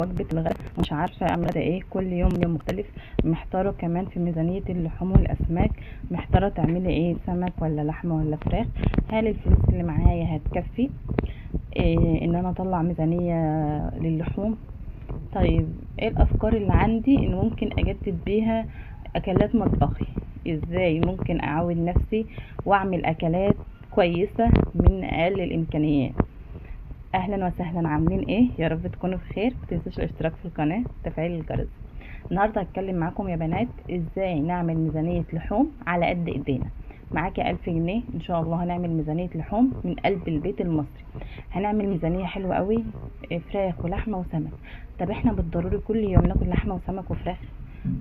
وجبة الغداء مش عارفة اعمل ده ايه، كل يوم يوم مختلف. محتارة كمان في ميزانية اللحوم والاسماك، محتارة تعملي ايه، سمك ولا لحمة ولا فراخ؟ هل الفلوس اللي معايا هتكفي إيه ان انا اطلع ميزانية للحوم؟ طيب ايه الافكار اللي عندي ان ممكن اجدد بيها اكلات مطبخي؟ ازاي ممكن اعود نفسي واعمل اكلات كويسة من اقل الامكانيات؟ اهلا وسهلا، عاملين ايه؟ يا رب تكونوا بخير. متنسوش الاشتراك في القناة وتفعيل الجرس. النهارده هتكلم معاكم يا بنات ازاي نعمل ميزانية لحوم على قد ايدينا. معاكي 1000 جنيه ان شاء الله هنعمل ميزانية لحوم من قلب البيت المصري. هنعمل ميزانية حلوة قوي، فراخ ولحمة وسمك. طب احنا بالضروري كل يوم ناكل لحمة وسمك وفراخ؟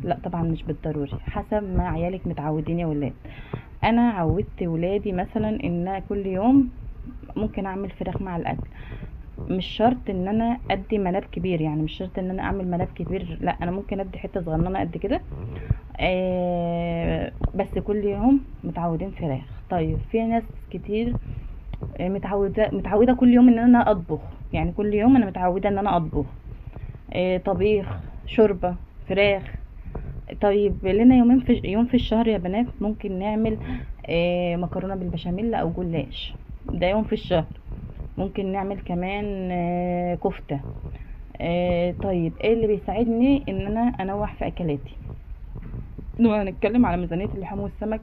لا طبعا مش بالضروري، حسب ما عيالك متعودين يا ولاد. انا عودت ولادي مثلا ان كل يوم ممكن اعمل فراخ مع الاكل. مش شرط ان انا ادي ملاب كبير، يعني مش شرط ان انا اعمل ملاب كبير، لا انا ممكن ادي حته صغننه قد كده. بس كل يوم متعودين فراخ. طيب في ناس كتير متعوده كل يوم ان انا اطبخ، يعني كل يوم انا متعوده ان انا اطبخ. طبيخ، شوربه، فراخ. طيب لنا يومين في يوم في الشهر يا بنات ممكن نعمل مكرونه بالبشاميل او جلاش، ده يوم في الشهر. ممكن نعمل كمان كفتة. طيب ايه اللي بيساعدني ان انا انوع في اكلاتي؟ لو هنتكلم على ميزانية اللحوم والسمك،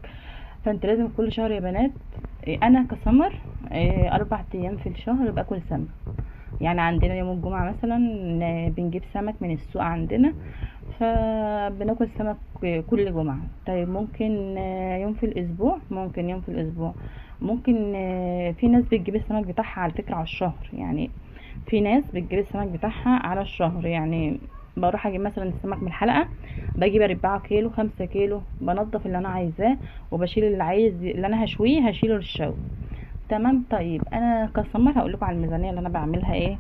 فانت لازم كل شهر يا بنات، انا كسمر 4 ايام في الشهر باكل سمك. يعني عندنا يوم الجمعة مثلا بنجيب سمك من السوق عندنا، فبناكل سمك كل جمعة. طيب ممكن يوم في الاسبوع، ممكن يوم في الاسبوع. ممكن في ناس بتجيب السمك بتاعها على فكرة على الشهر، يعني في ناس بتجيب السمك بتاعها على الشهر. يعني بروح اجيب مثلا السمك من الحلقة، بجيب 4 كيلو 5 كيلو، بنضف اللي انا عايزاه وبشيل اللي انا هشويه هشيله للشوي. تمام. طيب انا كسمر هقول لكم على الميزانيه اللي انا بعملها ايه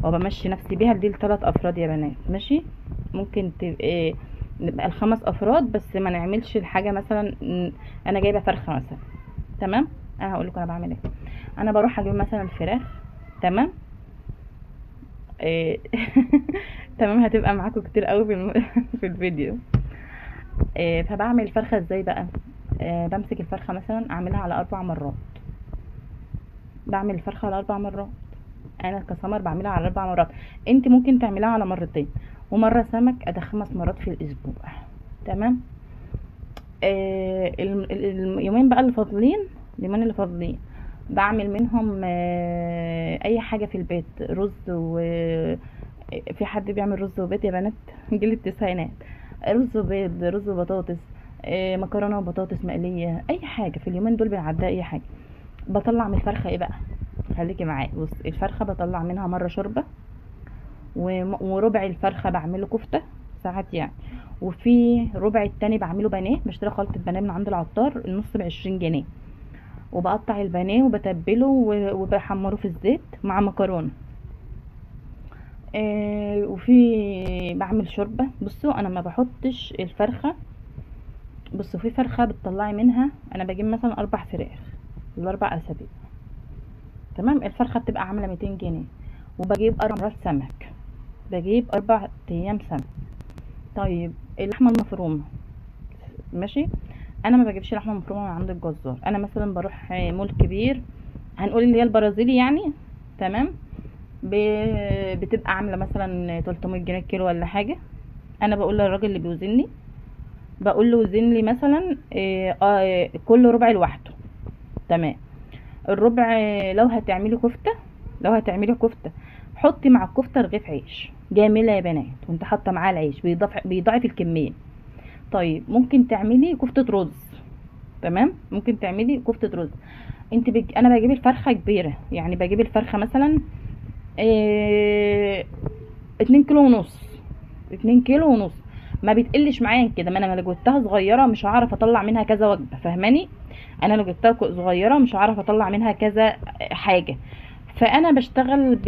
وبمشي نفسي بيها. دي ل3 افراد يا بنات، ماشي؟ ممكن تبقى نبقى ل5 افراد، بس ما نعملش الحاجه مثلا انا جايبه فرخه مثلا. تمام. انا هقول لكم انا بعمل ايه. انا بروح اجيب مثلا الفراخ. تمام. إيه تمام. هتبقى معاكم كتير قوي في الفيديو. فبعمل الفرخه ازاي بقى؟ بمسك الفرخه مثلا اعملها على 4 مرات. بعمل الفرخه على 4 مرات. انا كسمر بعملها على 4 مرات، انت ممكن تعملها على مرتين، ومره سمك ادي 5 مرات في الاسبوع. تمام. اليومين بقى اللي فاضلين، اليومين اللي فاضلين بعمل منهم اي حاجه في البيت. رز و في حد بيعمل رز وبيض يا بنات؟ جيل التسعينات. رز وبيض، رز وبطاطس، مكرونه وبطاطس مقليه، اي حاجه في اليومين دول بنعدها اي حاجه. بطلع من الفرخه ايه بقى؟ خليكي معايا. بص، الفرخه بطلع منها مره شوربه، وربع الفرخه بعمله كفته ساعات يعني، وفي ربع التاني بعمله بانيه. بشتري خلطه بانيه من عند العطار، النص ب20 جنيه، وبقطع البانيه وبتبله وبحمره في الزيت مع مكرونه. وفي بعمل شوربه. بصوا انا ما بحطش الفرخه. بصوا في فرخه بتطلعي منها، انا بجيب مثلا 4 فراخ ل4 اسابيع. تمام. الفرخه بتبقى عامله 200 جنيه، وبجيب 4 مرات سمك، بجيب 4 ايام سمك. طيب اللحمه المفرومه، ماشي؟ انا ما بجيبش لحمه مفرومه من عند الجزار. انا مثلا بروح مول كبير، هنقول اللي هي البرازيلي يعني. تمام. بتبقى عامله مثلا 300 جنيه كيلو ولا حاجه. انا بقول للراجل اللي بيوزني، بقول له وزن لي مثلا كل ربع لوحده. تمام. الربع لو هتعملي كفته حطي مع الكفته رغيف عيش جامله يا بنات، وانت حاطه معاه العيش بيضاعف الكميه. طيب ممكن تعملي كفته رز. تمام. ممكن تعملي كفته رز. انا بجيب الفرخه كبيره، يعني بجيب الفرخه مثلا 2 كيلو ونص. 2 كيلو ونص ما بتقلش معايا كده. ما انا لو جبتها صغيره مش هعرف اطلع منها كذا وجبه، فاهماني؟ انا لو جبتها صغيره مش هعرف اطلع منها كذا حاجه. فانا بشتغل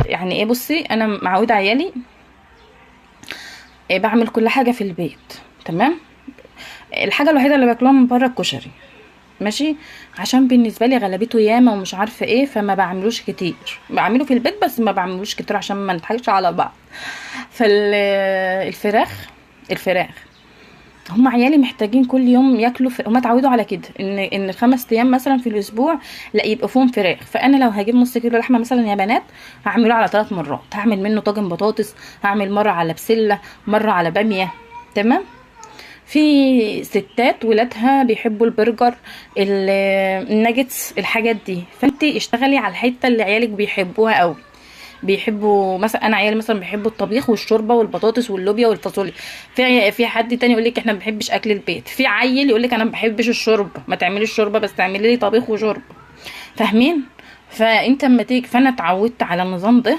يعني ايه، بصي انا معوده عيالي بعمل كل حاجه في البيت. تمام. الحاجه الوحيده اللي باكلها من بره الكشري. ماشي. عشان بالنسبه لي غلبته ياما ومش عارفه ايه، فما بعملوش كتير، بعمله في البيت بس ما بعملوش كتير عشان ما نضحكش على بعض. الفراخ هم عيالي محتاجين كل يوم ياكلوا هم اتعودوا على كده ان الخمس ايام مثلا في الاسبوع لا يبقى فيهم فراخ. فانا لو هجيب نص كيلو لحمه مثلا يا بنات، هعمله على 3 مرات، هعمل منه طاجن بطاطس، هعمل مره على بسله، مره على باميه. تمام. في ستات ولادها بيحبوا البرجر، الناجتس، الحاجات دي، فانت اشتغلي على الحته اللي عيالك بيحبوها قوي. بيحبوا مثلا، انا عيالي مثلا بيحبوا الطبيخ والشوربه والبطاطس واللوبيا والفاصوليا. في حد تاني يقول لك احنا ما بنحبش اكل البيت، في عيل يقول لك انا ما بحبش الشوربه، ما تعملي الشوربه بس تعملي لي طبيخ وشوربه. فاهمين؟ فانت اما تيجي، فانا اتعودت على النظام ده.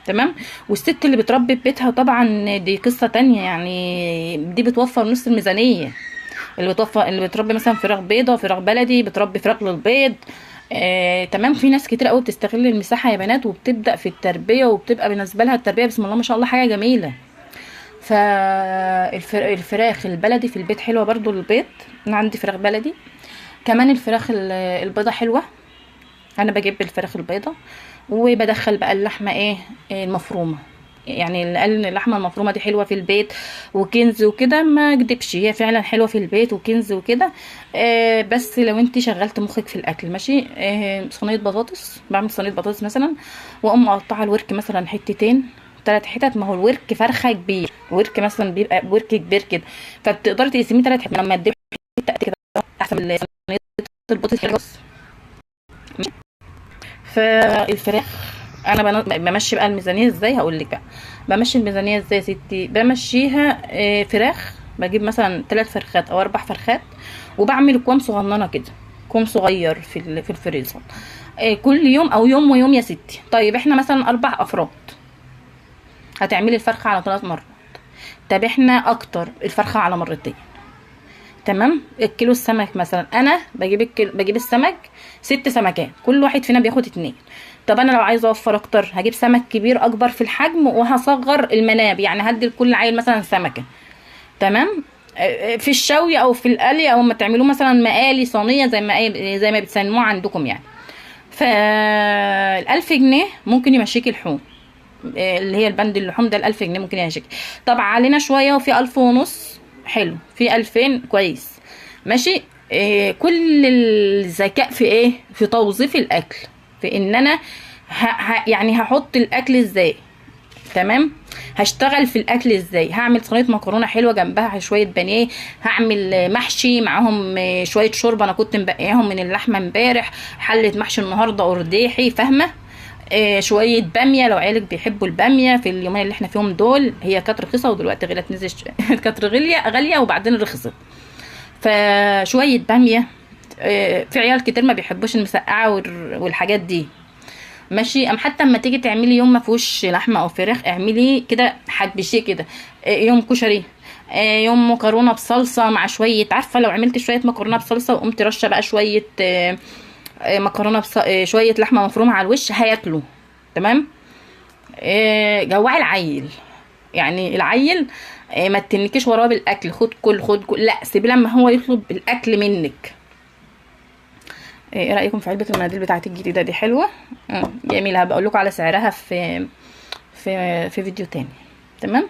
تمام. والست اللي بتربي في بيتها طبعا دي قصه تانية، يعني دي بتوفر نص الميزانيه. اللي بتربي مثلا فراخ بيضه، فراخ بلدي، بتربي فراخ للبيض. تمام. في ناس كتير قوي بتستغل المساحه يا بنات، وبتبدا في التربيه، وبتبقى بالنسبه لها التربيه بسم الله ما شاء الله حاجه جميله. فالفراخ البلدي في البيت حلوه برضو للبيض. انا عندي فراخ بلدي. كمان الفراخ البيضه حلوه. انا بجيب الفراخ البيضه وبدخل بقى اللحمه المفرومه. يعني اللي قال ان اللحمه المفرومه دي حلوه في البيت وكنز وكده ما اكدبش، هي فعلا حلوه في البيت وكنز وكده. بس لو انت شغلت مخك في الاكل ماشي. صينيه بطاطس، بعمل صينيه بطاطس مثلا، واقوم مقطعه الورك مثلا حتتين 3 حتت. ما هو الورك فرخه كبير، ورك مثلا بيبقى ورك كبير كده، فبتقدري تقسميه 3 حتت لما تدبي حته كده احسن من صينيه البطاطس. فالفراخ انا بمشي بقى الميزانيه ازاي، هقول لك بقى. بمشي الميزانيه ازاي يا ستي؟ بمشيها فراخ، بجيب مثلا 3 فرخات او 4 فرخات، وبعمل كوم صغننه كده، كوم صغير في الفريزر. كل يوم او يوم ويوم يا ستي. طيب احنا مثلا 4 افراد، هتعملي الفرخه على 3 مرات. طب احنا اكتر، الفرخه على مرتين. تمام. الكيلو السمك مثلا، انا بجيب السمك 6 سمكات، كل واحد فينا بياخد 2. طب انا لو عايزه اوفر اكتر، هجيب سمك كبير اكبر في الحجم، وهصغر المناب، يعني هدي لكل عيل مثلا سمكه. تمام. في الشوي او في القلي، او ما تعملوه مثلا مقالي صينيه زي ما بتسموه عندكم يعني. ف1000 جنيه ممكن يمشيكي لحوم. اللي هي البند اللحوم ده، 1000 جنيه ممكن يمشيكي. طب علينا شويه وفي 1500 حلو، في 2000 كويس ماشي. كل الذكاء في في توظيف الاكل، في ان انا يعني هحط الاكل ازاي. تمام. هشتغل في الاكل ازاي، هعمل صينيه مكرونه حلوه جنبها شويه بانيه، هعمل محشي معاهم شويه شوربه انا كنت مبقياهم من اللحمه امبارح، حله محشي النهارده ارداحي، فاهمه؟ شويه باميه لو عيالك بيحبوا الباميه في اليومين اللي احنا فيهم دول. هي كانت رخيصه ودلوقتي غلت نزل كانت غاليه وبعدين رخصت. فشويه باميه. في عيال كتير ما بيحبوش المسقعه والحاجات دي ماشي. حتى اما تيجي تعملي يوم ما فيهوش لحمه او فراخ، اعملي كده حبشيه كده. يوم كشري، يوم مكرونه بصلصه مع شويه، عارفه لو عملت شويه مكرونه بصلصه وقمت رشه بقى شويه مكرونه شويه لحمه مفرومه على الوش، هياكلوا. تمام. جوعي العيل، يعني العيل ما تنكيش وراه بالاكل، خد كل، لا سيبيه لما هو يطلب الاكل منك. ايه رايكم في علبه المناديل بتاعت الجديده دي؟ حلوه جميله. هبقول لكم على سعرها في فيديو تاني. تمام.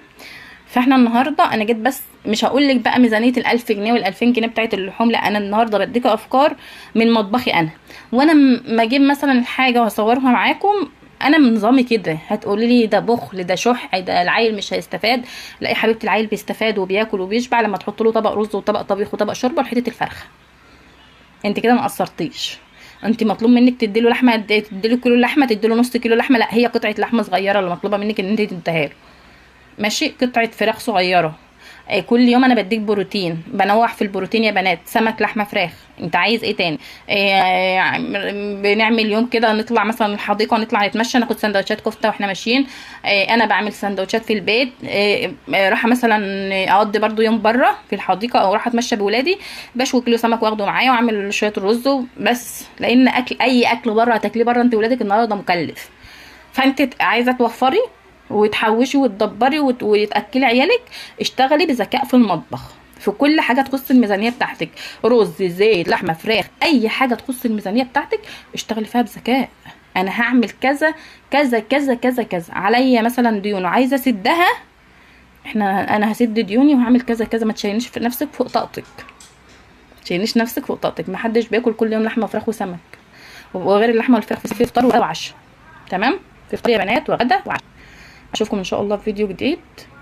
فاحنا النهارده انا جيت، بس مش هقول لك بقى ميزانيه ال1000 جنيه وال2000 جنيه بتاعت اللحوم، لا انا النهارده بديك افكار من مطبخي انا. وانا ما اجيب مثلا الحاجه واصورها معاكم، انا من نظامي كده. هتقولي لي ده بخل، ده شح، ده العيل مش هيستفاد. لا يا حبيبتي، العيل بيستفاد وبياكل وبيشبع لما تحط له طبق رز وطبق طبيخ وطبق شوربه وحته الفرخه. انت كده ما قصرتيش. انت مطلوب منك تديله لحمه، تديله كيلو لحمه، تديله نص كيلو لحمه، لا هي قطعه لحمه صغيره اللي مطلوبه منك ان انت تديها له ماشي. قطعه فراخ صغيره. كل يوم انا بديك بروتين، بنوع في البروتين يا بنات، سمك لحمه فراخ، انت عايز ايه تاني؟ بنعمل يوم كده نطلع مثلا الحديقه ونطلع نتمشى، ناخد سندوتشات كفته واحنا ماشيين. انا بعمل سندوتشات في البيت. راح مثلا اقضي برضو يوم بره في الحديقه، او راح اتمشى بولادي، بشوي كيلو سمك واخده معايا، واعمل شويه رز بس. لان اي اكل بره هتاكليه بره انت ولادك النهارده مكلف. فانت عايزه توفري وتحوشي وتدبري وتاكلي عيالك، اشتغلي بذكاء في المطبخ. في كل حاجه تخص الميزانيه بتاعتك، رز، زيت، لحمه، فراخ، اي حاجه تخص الميزانيه بتاعتك اشتغلي فيها بذكاء. انا هعمل كذا كذا كذا كذا كذا، عليا مثلا ديون وعايزه اسدها، انا هسد ديوني وهعمل كذا كذا. ما تشيلنيش في نفسك فوق طاقتك، تشيلنيش نفسك فوق طاقتك. ما حدش بياكل كل يوم لحمه وفراخ وسمك، وغير اللحمه والفراخ في فطار وعشاء. تمام، في فطار يا بنات وغدا وعشاء. اشوفكم ان شاء الله في فيديو جديد.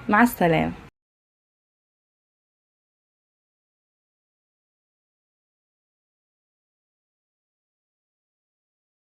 مع السلامه.